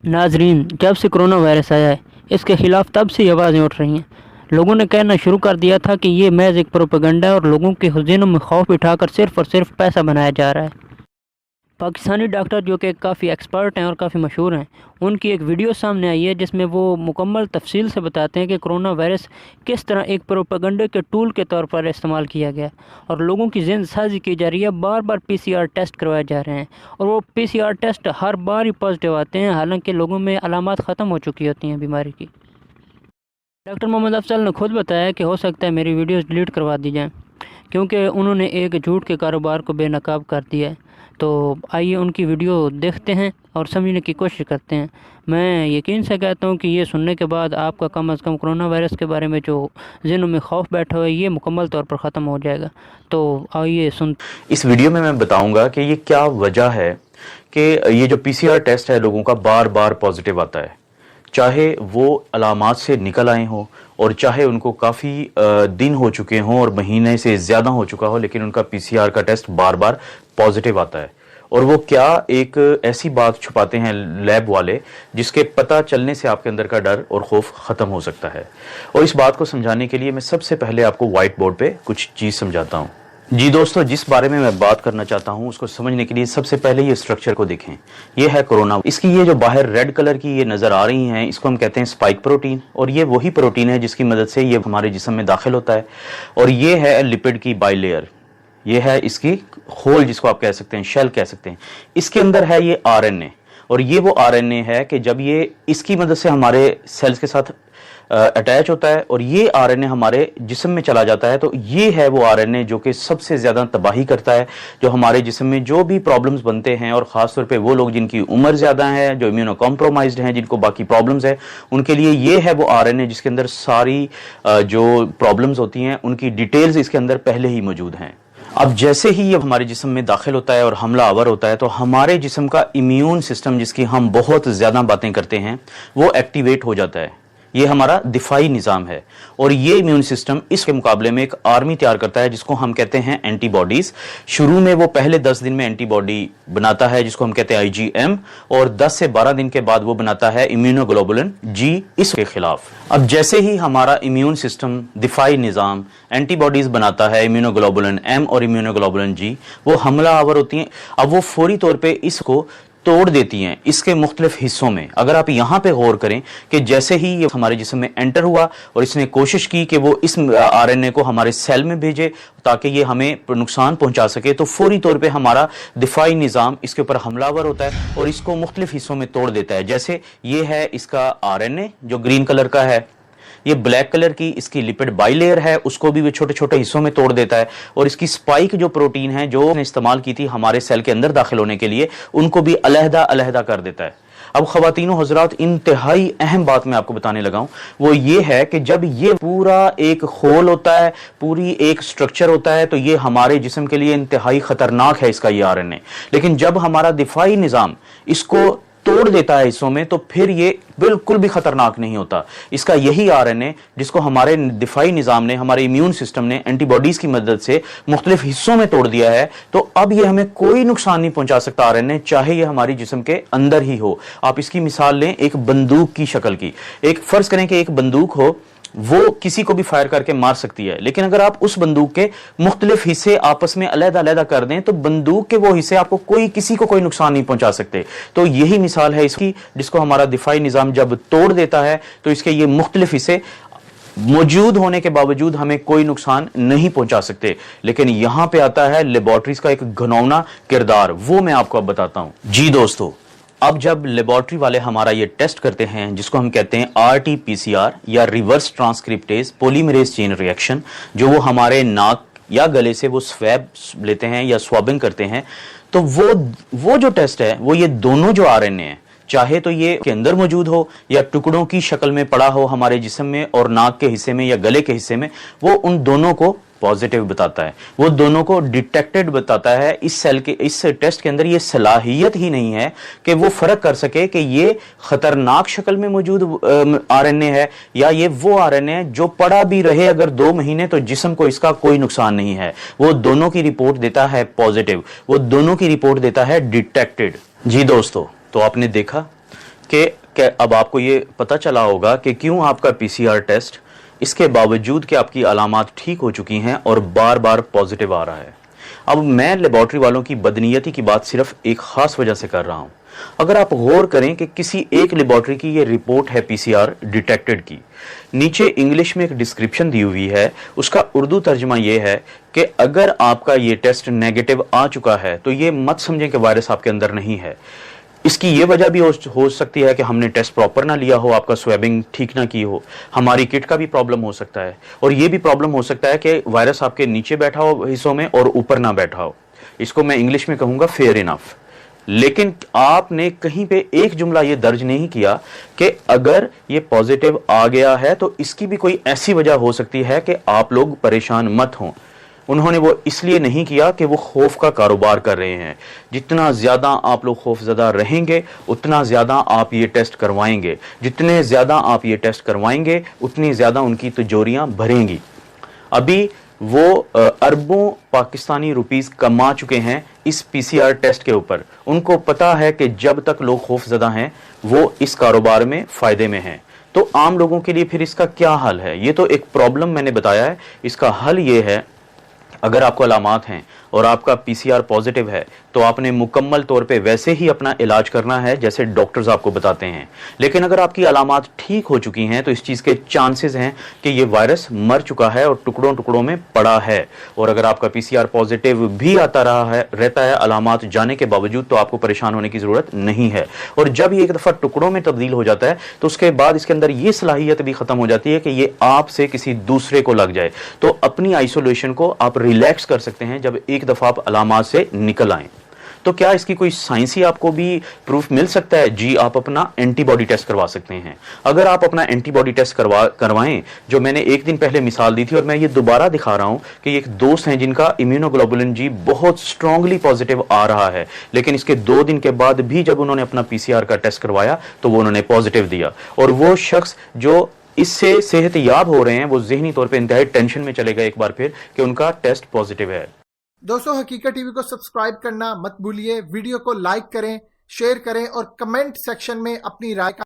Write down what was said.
नाजरीन, जब से कोरोना वायरस आया है इसके खिलाफ तब से ये आवाज़ें उठ रही हैं। लोगों ने कहना शुरू कर दिया था कि ये महज एक प्रोपेगेंडा है और लोगों के ज़हनों में खौफ बिठाकर सिर्फ और सिर्फ पैसा बनाया जा रहा है। पाकिस्तानी डॉक्टर जो कि काफ़ी एक्सपर्ट हैं और काफ़ी मशहूर हैं, उनकी एक वीडियो सामने आई है जिसमें वो मुकम्मल तफसील से बताते हैं कि कोरोना वायरस किस तरह एक प्रोपेगेंडे के टूल के तौर पर इस्तेमाल किया गया और लोगों की जहन साजी की जा रही है। बार बार PCR टेस्ट करवाए जा रहे हैं और वो PCR टेस्ट हर बार ही पॉजिटिव आते हैं, हालांकि लोगों में अलामत ख़त्म हो चुकी होती हैं बीमारी की। डॉक्टर मोहम्मद अफजल ने खुद बताया कि हो सकता है मेरी वीडियोज़ डिलीट करवा दी जाएँ क्योंकि उन्होंने एक झूठ के कारोबार को बेनकाब कर दिया है। तो आइए उनकी वीडियो देखते हैं और समझने की कोशिश करते हैं। मैं यकीन से कहता हूं कि ये सुनने के बाद आपका कम अज़ कम कोरोना वायरस के बारे में जो ज़हनों में खौफ बैठा हुआ है ये मुकम्मल तौर पर ख़त्म हो जाएगा। तो आइए सुन। इस वीडियो में मैं बताऊंगा कि ये क्या वजह है कि ये जो PCR टेस्ट है लोगों का बार बार पॉजिटिव आता है, चाहे वो अलामात से निकल आए हों और चाहे उनको काफ़ी दिन हो चुके हों और महीने से ज़्यादा हो चुका हो, लेकिन उनका PCR का टेस्ट बार बार पॉजिटिव आता है। और वो क्या एक ऐसी बात छुपाते हैं लैब वाले जिसके पता चलने से आपके अंदर का डर और खौफ ख़त्म हो सकता है। और इस बात को समझाने के लिए मैं सबसे पहले आपको व्हाइट बोर्ड पे कुछ चीज़ समझाता हूँ। जी दोस्तों, जिस बारे में मैं बात करना चाहता हूं उसको समझने के लिए सबसे पहले ये स्ट्रक्चर को देखें। ये है कोरोना। इसकी ये जो बाहर रेड कलर की ये नज़र आ रही हैं, इसको हम कहते हैं स्पाइक प्रोटीन, और ये वही प्रोटीन है जिसकी मदद से ये हमारे जिस्म में दाखिल होता है। और ये है लिपिड की बाइलेयर, ये है इसकी होल जिसको आप कह सकते हैं, शेल कह सकते हैं। इसके अंदर है ये RNA, और ये वो RNA है कि जब ये इसकी मदद से हमारे सेल्स के साथ अटैच होता है और ये RNA हमारे जिस्म में चला जाता है, तो ये है वो RNA जो कि सबसे ज़्यादा तबाही करता है, जो हमारे जिस्म में जो भी प्रॉब्लम्स बनते हैं, और ख़ास तौर पे वो लोग जिनकी उम्र ज़्यादा है, जो इम्यूनो कॉम्प्रोमाइज्ड हैं, जिनको बाकी प्रॉब्लम्स है, उनके लिए ये है वो RNA जिसके अंदर सारी जो प्रॉब्लम्स होती हैं उनकी डिटेल्स इसके अंदर पहले ही मौजूद हैं। अब जैसे ही ये हमारे जिस्म में दाखिल होता है और हमला आवर होता है, तो हमारे जिस्म का इम्यून सिस्टम जिसकी हम बहुत ज़्यादा बातें करते हैं वो एक्टिवेट हो जाता है। ये हमारा दिफाई निज़ाम है, और ये इम्यून सिस्टम इसके मुकाबले में एक आर्मी तैयार करता है जिसको हम कहते हैं एंटीबॉडीज़। शुरू में वो पहले 10 दिन में एंटीबॉडी बनाता है जिसको हम कहते हैं IgM, और 10 से 12 दिन के बाद वो बनाता है इम्यूनोग्लोबुलिन G इसके खिलाफ। अब जैसे ही हमारा इम्यून सिस्टम दिफाई निज़ाम एंटीबॉडीज़ बनाता है इम्यूनोग्लोबुलिन M और इम्यूनोग्लोबुलिन G, वो हमला आवर होती हैं। अब वो फौरी तौर पर इसको तोड़ देती हैं इसके मुख्तलिफ हिस्सों में। अगर आप यहाँ पे गौर करें कि जैसे ही ये हमारे जिस्म में एंटर हुआ और इसने कोशिश की कि वो इस RNA को हमारे सेल में भेजे ताकि ये हमें नुकसान पहुंचा सके, तो फौरी तौर पे हमारा दिफाई निज़ाम इसके ऊपर हमलावर होता है और इसको मुख्तलिफ हिस्सों में तोड़ देता है। जैसे ये है इसका RNA जो ग्रीन कलर का है, ये ब्लैक कलर की इसकी लिपिड बाइलेयर है, उसको भी वो छोटे छोटे हिस्सों में तोड़ देता है, और इसकी स्पाइक जो प्रोटीन है जो उसने इस्तेमाल की थी हमारे सेल के अंदर दाखिल होने के लिए, उनको भी अलहदा अलहदा कर देता है। अब ख़वातीनो हज़रात, इंतहाई अहम बात मैं आपको बताने लगा हूं, वो ये है कि जब ये पूरा एक होल होता है, पूरी एक स्ट्रक्चर होता है, तो ये हमारे जिस्म के लिए इंतहाई ख़तरनाक है इसका ये RNA। लेकिन जब हमारा दिफाई निज़ाम इसको तोड़ देता है हिस्सों में, तो फिर ये बिल्कुल भी खतरनाक नहीं होता। इसका यही RNA जिसको हमारे दिफाई निज़ाम ने, हमारे इम्यून सिस्टम ने एंटीबॉडीज़ की मदद से मुख्तलिफ हिस्सों में तोड़ दिया है, तो अब ये हमें कोई नुकसान नहीं पहुंचा सकता RNA, चाहे ये हमारी जिस्म के अंदर ही हो। आप इसकी मिसाल लें एक बंदूक की शक्ल की। एक फ़र्ज़ करें कि एक बंदूक हो, वो किसी को भी फायर करके मार सकती है, लेकिन अगर आप उस बंदूक के मुख्तलिफ हिस्से आपस में अलग अलग कर दें, तो बंदूक के वो हिस्से आपको किसी को कोई नुकसान नहीं पहुंचा सकते। तो यही मिसाल है इसकी, जिसको हमारा दिफाई निज़ाम जब तोड़ देता है तो इसके ये मुख्तलिफ हिस्से मौजूद होने के बावजूद हमें कोई नुकसान नहीं पहुंचा सकते। लेकिन यहां पे आता है लेबोरेटरीज का एक घिनौना किरदार, वो मैं आपको अब बताता हूं। जी दोस्तों, अब जब लेबोरेटरी वाले हमारा ये टेस्ट करते हैं जिसको हम कहते हैं RT-PCR या reverse transcriptase polymerase chain reaction, जो वो हमारे नाक या गले से वो स्वैब लेते हैं या स्वाबिंग करते हैं, तो वो जो टेस्ट है वो ये दोनों जो RNA है, चाहे तो ये के अंदर मौजूद हो या टुकड़ों की शक्ल में पड़ा हो हमारे जिस्म में और नाक के हिस्से में या गले के हिस्से में, वो उन दोनों को पॉजिटिव बताता है, वो दोनों को डिटेक्टेड बताता है। इस टेस्ट के अंदर ये सलाहियत ही नहीं है कि वो फर्क कर सके कि ये खतरनाक शक्ल में मौजूद RNA है या ये वो RNA है जो पड़ा भी रहे अगर 2 महीने तो जिस्म को इसका कोई नुकसान नहीं है। वो दोनों की रिपोर्ट देता है पॉजिटिव, वो दोनों की रिपोर्ट देता है डिटेक्टेड। जी दोस्तों, तो आपने देखा کہ اب آپ کو یہ پتہ چلا ہوگا کہ کیوں آپ کا PCR ٹیسٹ اس کے باوجود کہ آپ کی علامات ٹھیک ہو چکی ہیں اور بار بار پازیٹیو آ رہا ہے۔ اب میں لیبارٹری والوں کی بدنیتی کی بات صرف ایک خاص وجہ سے کر رہا ہوں۔ اگر آپ غور کریں کہ کسی ایک لیبارٹری کی یہ رپورٹ ہے PCR ڈیٹیکٹڈ کی، نیچے انگلش میں ایک ڈسکرپشن دی ہوئی ہے، اس کا اردو ترجمہ یہ ہے کہ اگر آپ کا یہ ٹیسٹ نیگیٹو آ چکا ہے تو یہ مت سمجھیں کہ وائرس آپ کے اندر نہیں ہے۔ اس کی یہ وجہ بھی ہو سکتی ہے کہ ہم نے ٹیسٹ پراپر نہ لیا ہو، آپ کا سویبنگ ٹھیک نہ کی ہو، ہماری کٹ کا بھی پرابلم ہو سکتا ہے، اور یہ بھی پرابلم ہو سکتا ہے کہ وائرس آپ کے نیچے بیٹھا ہو حصوں میں اور اوپر نہ بیٹھا ہو۔ اس کو میں انگلش میں کہوں گا فیئر انف۔ لیکن آپ نے کہیں پہ ایک جملہ یہ درج نہیں کیا کہ اگر یہ پازیٹیو آ گیا ہے تو اس کی بھی کوئی ایسی وجہ ہو سکتی ہے کہ آپ لوگ پریشان مت ہوں۔ انہوں نے وہ اس لیے نہیں کیا کہ وہ خوف کا کاروبار کر رہے ہیں۔ جتنا زیادہ آپ لوگ خوف زدہ رہیں گے اتنا زیادہ آپ یہ ٹیسٹ کروائیں گے، جتنے زیادہ آپ یہ ٹیسٹ کروائیں گے اتنی زیادہ ان کی تجوریاں بھریں گی۔ ابھی وہ اربوں پاکستانی روپیز کما چکے ہیں اس PCR ٹیسٹ کے اوپر۔ ان کو پتا ہے کہ جب تک لوگ خوف زدہ ہیں وہ اس کاروبار میں فائدے میں ہیں۔ تو عام لوگوں کے لیے پھر اس کا کیا حل ہے؟ یہ تو ایک پرابلم میں نے بتایا ہے، اس کا حل یہ ہے اگر آپ کو علامات ہیں اور آپ کا PCR پازیٹیو ہے تو آپ نے مکمل طور پہ ویسے ہی اپنا علاج کرنا ہے جیسے ڈاکٹرز آپ کو بتاتے ہیں۔ لیکن اگر آپ کی علامات ٹھیک ہو چکی ہیں تو اس چیز کے چانسز ہیں کہ یہ وائرس مر چکا ہے اور ٹکڑوں ٹکڑوں میں پڑا ہے، اور اگر آپ کا PCR پازیٹیو بھی آتا رہتا ہے علامات جانے کے باوجود تو آپ کو پریشان ہونے کی ضرورت نہیں ہے۔ اور جب یہ ایک دفعہ ٹکڑوں میں تبدیل ہو جاتا ہے تو اس کے بعد اس کے اندر یہ صلاحیت بھی ختم ہو جاتی ہے کہ یہ آپ سے کسی دوسرے کو لگ جائے۔ تو اپنی آئسولیشن کو آپ ریلیکس کر سکتے ہیں جب ایک دفعہ آپ علامات سے نکل آئیں۔ تو کیا اس کی کوئی سائنسی آپ کو بھی پروف مل سکتا ہے؟ جی، آپ اپنا اینٹی باڈی ٹیسٹ کروا سکتے ہیں۔ اگر آپ اپنا اینٹی باڈی ٹیسٹ کروائیں، جو میں نے ایک دن پہلے مثال دی تھی اور میں یہ دوبارہ دکھا رہا ہوں کہ ایک دوست ہیں جن کا امیونوگلوبولن جی بہت سٹرونگلی پازیٹیو آ رہا ہے، لیکن اس کے 2 دن کے بعد بھی جب انہوں نے اپنا PCR کا ٹیسٹ کروایا تو وہ انہوں نے پازیٹیو دیا، اور وہ شخص جو اس سے صحت یاب ہو رہے ہیں وہ ذہنی طور پہ انتہائی ٹینشن میں چلے گئے ایک بار پھر کہ ان کا ٹیسٹ پازیٹیو ہے۔ دوستو، حقیقت ٹی وی کو سبسکرائب کرنا مت بھولیے، ویڈیو کو لائک کریں، شیئر کریں اور کمنٹ سیکشن میں اپنی رائے کا